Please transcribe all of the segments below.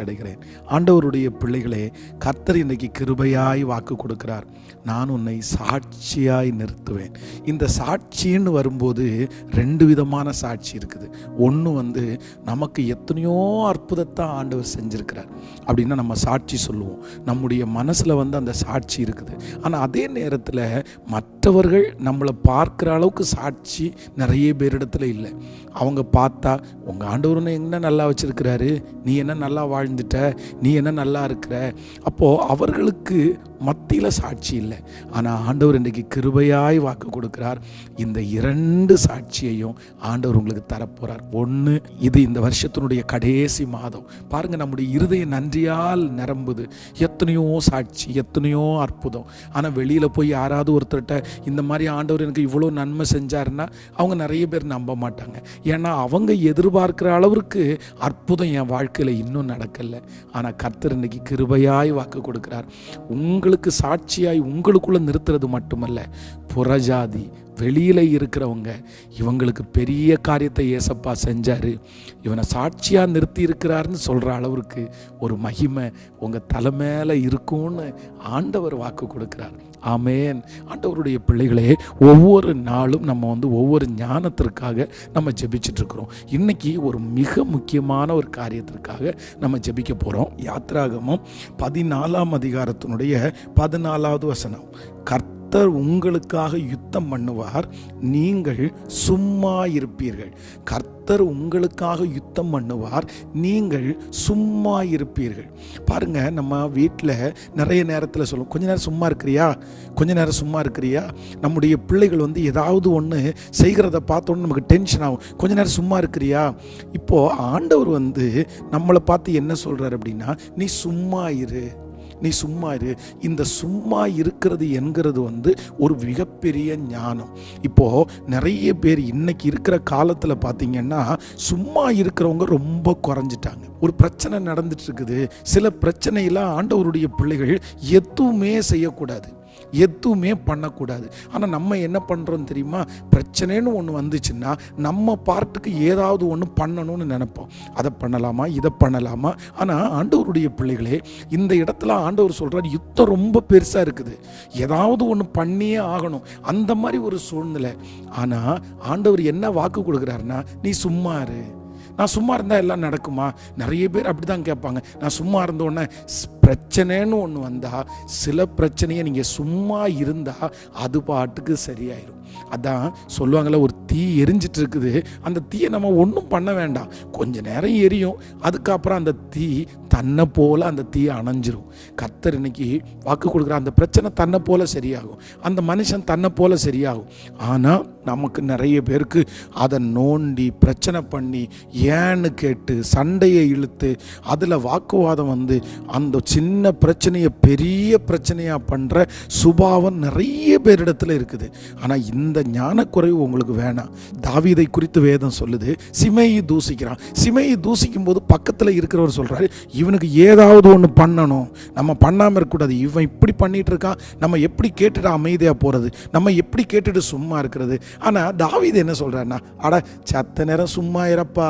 அடைகிறேன். ஆண்டவருடைய பிள்ளைகளே, கர்த்தர் இன்றைக்கு கிருபையாய் வாக்கு கொடுக்கிறார். நான் உன்னை சாட்சியாய் நிறுத்துவேன். இந்த சாட்சின்னு வரும்போது ரெண்டு விதமான சாட்சி இருக்குது. ஒன்று நமக்கு எத்தனையோ அற்புதத்தை ஆண்டவர் செஞ்சிருக்கிறார் அப்படின்னா நம்ம சாட்சி சொல்லுவோம். நம்முடைய மனசில் அந்த சாட்சி இருக்குது. ஆனால் அதே நேரத்தில் மற்றவர்கள் நம்மளை பார்க்குற அளவுக்கு சாட்சி நிறைய பேரிடத்துல இல்லை. அவங்க பார்த்தா உங்கள் ஆண்டவர் என்ன நல்லா வச்சிருக்கிறாரு, நீ என்ன நல்லா வாழ்ந்துட்ட, நீ என்ன நல்லா இருக்கிற, அப்போது அவர்களுக்கு மத்தியில் சாட்சி இல்லை. ஆனால் ஆண்டவர் இன்றைக்கு கிருபையாய் வாக்கு கொடுக்கிறார். இந்த இரண்டு சாட்சியையும் ஆண்டவர் உங்களுக்கு தரப்போகிறார். ஒன்று, இது இந்த வருஷத்தினுடைய கடைசி மாதம். பாருங்கள், நம்முடைய இருதய நன்றியால் நிரம்புது. எத்தனையோ சாட்சி, எத்தனையோ அற்புதம். ஆனால் வெளியில் போய் யாராவது ஒருத்தர்கிட்ட இந்த மாதிரி ஆண்டவர் எனக்கு இவ்வளோ நன்மை செஞ்சாருன்னா அவங்க நிறைய பேர் நம்ப மாட்டாங்க. ஏன்னா அவங்க எதிர்பார்க்குற அளவிற்கு அற்புதம் என் வாழ்க்கையில் இன்னும் நடக்கலை. ஆனால் கர்த்தர் இன்னைக்கு கிருபையாய் வாக்கு கொடுக்கிறார். உங்களுக்கு சாட்சியாய் உங்களுக்குள்ளே நிறுத்துறது மட்டுமல்ல, புறஜாதி வெளியில் இருக்கிறவங்க இவங்களுக்கு பெரிய காரியத்தை ஏசப்பா செஞ்சார், இவனை சாட்சியாக நிறுத்தி இருக்கிறாருன்னு சொல்கிற அளவுக்கு ஒரு மகிமை உங்கள் தலை மேலே இருக்கும்னு ஆண்டவர் வாக்கு கொடுக்கிறார். ஆமேன். ஆண்டவருடைய பிள்ளைகளே, ஒவ்வொரு நாளும் நம்ம ஒவ்வொரு ஞானத்திற்காக நம்ம ஜெபிச்சிட்ருக்கிறோம். இன்றைக்கி ஒரு மிக முக்கியமான ஒரு காரியத்திற்காக நம்ம ஜெபிக்க போகிறோம். யாத்ராகமம் 14ஆம் அதிகாரத்தினுடைய 14வது வசனம். கர்த்தர் உங்களுக்காக யுத்தம் பண்ணுவார், நீங்கள் சும்மா இருப்பீர்கள். கர்த்தர் உங்களுக்காக யுத்தம் பண்ணுவார், நீங்கள் சும்மா இருப்பீர்கள். பாருங்க, நம்ம வீட்டில் நிறைய நேரத்தில் சொல்லுவோம், கொஞ்ச நேரம் சும்மா இருக்கிறியா, கொஞ்ச நேரம் சும்மா இருக்கிறியா. நம்முடைய பிள்ளைகள் ஏதாவது ஒன்று செய்கிறத பார்த்தோன்னு நமக்கு டென்ஷன் ஆகும். கொஞ்ச நேரம் சும்மா இருக்கிறியா. இப்போது ஆண்டவர் நம்மளை பார்த்து என்ன சொல்கிறார் அப்படின்னா, நீ சும்மா இரு, நீ சும்மா இரு. இந்த சும்மா இருக்கிறது என்கிறது ஒரு மிகப்பெரிய ஞானம். இப்போது நிறைய பேர் இன்னைக்கு இருக்கிற காலத்தில் பார்த்தீங்கன்னா சும்மா இருக்கிறவங்க ரொம்ப குறைஞ்சிட்டாங்க. ஒரு பிரச்சனை நடந்துட்டு இருக்குது. சில பிரச்சனையெல்லாம் ஆண்டவருடைய பிள்ளைகள் எதுவுமே செய்யக்கூடாது, எதுவுமே பண்ணக்கூடாது. ஆனால் நம்ம என்ன பண்ணுறோம் தெரியுமா, பிரச்சனைன்னு ஒன்று வந்துச்சுன்னா நம்ம பார்ட்டுக்கு ஏதாவது ஒன்று பண்ணணும்னு நினைப்போம். அதை பண்ணலாமா, இதை பண்ணலாமா. ஆனால் ஆண்டவருடைய பிள்ளைகளே, இந்த இடத்துல ஆண்டவர் சொல்கிறார், யுத்தம் ரொம்ப பெருசாக இருக்குது, ஏதாவது ஒன்று பண்ணியே ஆகணும், அந்த மாதிரி ஒரு சூழ்நிலை. ஆனால் ஆண்டவர் என்ன வாக்கு கொடுக்குறாருன்னா, நீ சும்மா இரு. நான் சும்மா இருந்தால் எல்லாம் நடக்குமா? நிறைய பேர் அப்படி தான் கேட்பாங்க. நான் சும்மா இருந்தோடனே பிரச்சனைன்னு ஒன்று வந்தால், சில பிரச்சனையை நீங்கள் சும்மா இருந்தால் அது பாட்டுக்கு சரியாயிடும். அதான் சொல்லுவாங்கள்ல, ஒரு தீ எரிஞ்சிட்டு இருக்குது, அந்த தீயை நம்ம ஒன்றும் பண்ண வேண்டாம், கொஞ்ச நேரம் எரியும், அதுக்கப்புறம் அந்த தீ தன்னை போல் அந்த தீயை அணைஞ்சிரும். கர்த்தர் இன்னைக்கு வாக்கு கொடுக்குற அந்த பிரச்சனை தன்னை போல் சரியாகும், அந்த மனுஷன் தன்னை போல் சரியாகும். ஆனால் நமக்கு நிறைய பேருக்கு அதை நோண்டி பிரச்சனை பண்ணி ஏன்னு கேட்டு சண்டையை இழுத்து அதில் வாக்குவாதம் அந்த சின்ன பிரச்சனையை பெரிய பிரச்சனையாக பண்ணுற சுபாவம் நிறைய பேரிடத்துல இருக்குது. ஆனால் இந்த ஞானக்குறைவு உங்களுக்கு வேணாம். தாவீதை குறித்து வேதம் சொல்லுது, சிமையை தூசிக்கிறான். சிமையை தூசிக்கும் போது பக்கத்தில் இருக்கிறவர் சொல்கிறாரு, இவனுக்கு ஏதாவது ஒன்று பண்ணணும், நம்ம பண்ணாமல் இருக்கக்கூடாது. இவன் இப்படி பண்ணிட்டு இருக்கான், நம்ம எப்படி கேட்டுட்டு அமைதியாக போகிறது, நம்ம எப்படி கேட்டுட்டு சும்மா இருக்கிறது. ஆனால் தாவீது என்ன சொல்கிறாருன்னா, அட சத்த நேரம் சும்மா இருப்பா,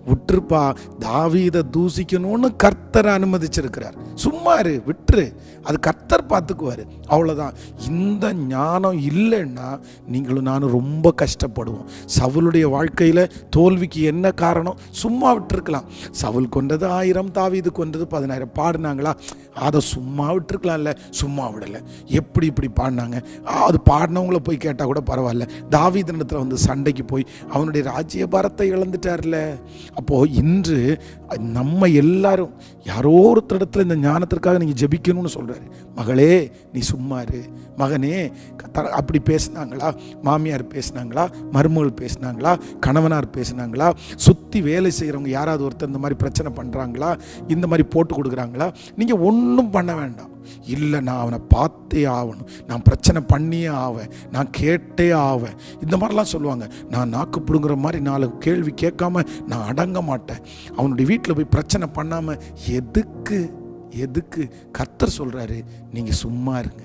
விட்டுருப்பா. தாவீதை தூசிக்கணும்னு கர்த்தரை அனுமதிச்சிருக்கிறார். சும்மா இரு, விட்டுரு, அது கர்த்தர் பார்த்துக்குவார், அவ்வளோதான். இந்த ஞானம் இல்லைன்னா நீங்களும் நானும் ரொம்ப கஷ்டப்படுவோம். சவுலுடைய வாழ்க்கையில் தோல்விக்கு என்ன காரணம்? சும்மா விட்டுருக்கலாம். சவுல் கொண்டது 1000, தாவீது கொண்டது 10,000. பாடினாங்களா? அதை சும்மா விட்டுருக்கலாம்ல, சும்மா விடலை. எப்படி இப்படி பாடினாங்க? அது பாடினவங்கள போய் கேட்டால் கூட பரவாயில்ல. தாவீதினிடத்தில் சண்டைக்கு போய் அவனுடைய ராஜ்ய பாரத்தை இழந்துட்டார்ல. அப்போது இன்று நம்ம எல்லாரும் யாரோ ஒருத்தரிடத்துல இந்த ஞானத்திற்காக நீங்கள் ஜெபிக்கணும்னு சொல்கிறாரு. மகளே நீ சும்மா இரு, மகனே அப்படி பேசினாங்களா, மாமியார் பேசினாங்களா, மருமகள் பேசினாங்களா, கணவனார் பேசினாங்களா, சுற்றி வேலை செய்கிறவங்க யாராவது ஒருத்தர் இந்த மாதிரி பிரச்சனை பண்ணுறாங்களா, இந்த மாதிரி போட்டு கொடுக்குறாங்களா, நீங்கள் ஒன்றும் பண்ண வேண்டாம். இல்லை, நான் அவனை பார்த்தே ஆகணும், நான் பிரச்சனை பண்ணியே ஆவேன், நான் கேட்டே ஆவேன், இந்த மாதிரிலாம் சொல்லுவாங்க. நான் நாக்கு பிடுங்குற மாதிரி 4 கேள்வி கேட்காம நான் அடங்க மாட்டேன். அவனுடைய வீட்டில் போய் பிரச்சனை பண்ணாமல் எதுக்கு? கர்த்தர் சொல்கிறாரு, நீங்கள் சும்மா இருங்க.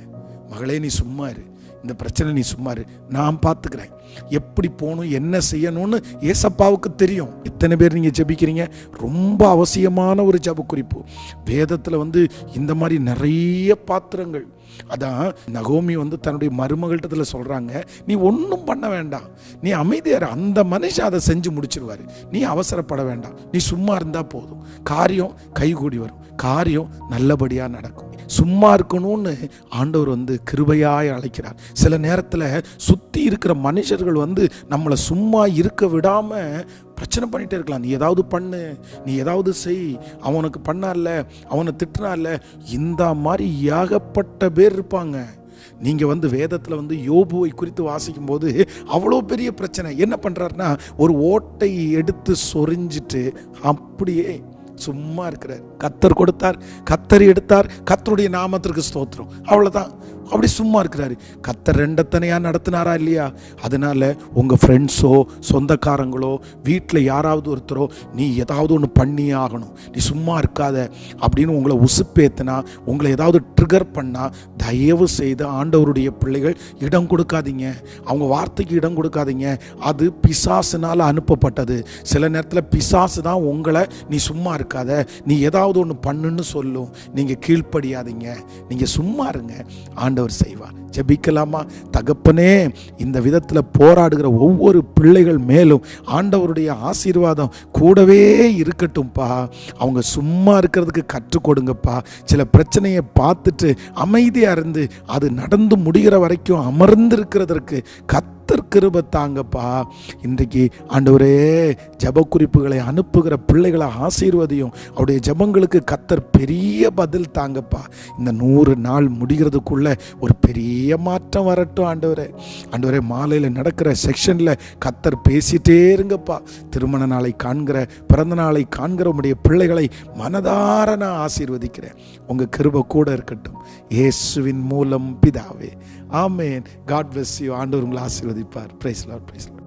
மகளே நீ சும்மா இரு. இந்த பிரச்சனை நீ சும்மா இரு, நான் பார்த்துக்கிறேன், எப்படி போகணும் என்ன செய்யணும்னு ஏசப்பாவுக்கு தெரியும். எத்தனை பேர் நீங்கள் ஜெபிக்கிறீங்க? ரொம்ப அவசியமான ஒரு ஜெப குறிப்பு. வேதத்தில் இந்த மாதிரி நிறைய பாத்திரங்கள். அதான் நகோமி தன்னுடைய மருமகள்கிட்ட சொல்றாங்க, நீ ஒன்றும் பண்ண வேண்டாம், நீ அமைதியார், அந்த மனுஷன் அதை செஞ்சு முடிச்சிருவாரு, நீ அவசரப்பட வேண்டாம், நீ சும்மா இருந்தா போதும், காரியம் கைகூடி வரும், காரியம் நல்லபடியா நடக்கும். சும்மா இருக்கணும்னு ஆண்டவர் கிருபையாய் அழைக்கிறார். சில நேரத்தில் சுற்றி இருக்கிற மனுஷர்கள் நம்மளை சும்மா இருக்க விடாம பிரச்சனை பண்ணிட்டே இருக்கலாம். நீ ஏதாவது பண்ணு, நீ ஏதாவது செய், அவனுக்கு பண்ணால, அவனை திட்டினால, இந்த மாதிரி ஏகப்பட்ட பேர் இருப்பாங்க. நீங்க வேதத்தில் யோபுவை குறித்து வாசிக்கும் போது அவ்வளோ பெரிய பிரச்சனை. என்ன பண்றாருன்னா, ஒரு ஓட்டை எடுத்து சொரிஞ்சிட்டு அப்படியே சும்மா இருக்கிறார். கர்த்தர் கொடுத்தார், கர்த்தர் எடுத்தார், கர்த்தருடைய நாமத்திற்கு ஸ்தோத்திரம், அவ்வளோதான். அப்படி சும்மா இருக்கிறாரு. கர்த்தர் ரெண்டத்தனையா நடத்தினாரா இல்லையா? அதனால உங்க ஃப்ரெண்ட்ஸோ சொந்தக்காரங்களோ வீட்டில் யாராவது ஒருத்தரோ நீ ஏதாவது ஒன்று பண்ணியே ஆகணும், நீ சும்மா இருக்காத அப்படின்னு உங்களை உசுப்பேத்தினா, உங்களை ஏதாவது ட்ரிகர் பண்ணா, தயவு செய்து ஆண்டவருடைய பிள்ளைகள் இடம் கொடுக்காதீங்க, அவங்க வார்த்தைக்கு இடம் கொடுக்காதீங்க. அது பிசாசுனால அனுப்பப்பட்டது. சில நேரத்தில் பிசாசு தான் உங்களை நீ சும்மா இருக்காத, நீ ஏதாவது ஒன்று பண்ணுன்னு சொல்லும். நீங்கள் கீழ்ப்படியாதீங்க, நீங்கள் சும்மா இருங்க, ஆண்டவர் செய்வார். ஜெபிக்கலாமா? தகப்பனே, இந்த விதத்தில் போராடுகிற ஒவ்வொரு பிள்ளைகள் மேலும் ஆண்டவருடைய ஆசீர்வாதம் கூடவே இருக்கட்டும்பா. அவங்க சும்மா இருக்கிறதுக்கு கற்றுக் கொடுங்கப்பா. சில பிரச்சனையை பார்த்துட்டு அமைதியாக இருந்து அது நடந்து முடிகிற வரைக்கும் அமர்ந்து இருக்கிறதற்கு கர்த்தர் கிருபை தாங்கப்பா. இன்றைக்கு ஆண்டவரே, ஜெப குறிப்புகளை அனுப்புகிற பிள்ளைகளை ஆசீர்வதியும். அவருடைய ஜெபங்களுக்கு கர்த்தர் பெரிய பதில் தாங்கப்பா. இந்த 100 நாள் முடிகிறதுக்குள்ள ஒரு பெரிய மாற்றம் வரட்டும் ஆண்டவரே. ஆண்டவரே, மாலையில் நடக்கிற செக்ஷனில் கர்த்தர் பேசிட்டே இருங்கப்பா. திருமண நாளை காண்கிற, பிறந்த நாளை காண்கிற உம்முடைய பிள்ளைகளை மனதார நான் ஆசீர்வதிக்கிறேன். உங்கள் கிருபை கூட இருக்கட்டும், இயேசுவின் மூலம் பிதாவே, ஆமென். God bless you. ஆண்டவர் உங்களை ஆசீர்வதிப்பார். Praise lord, praise Lord.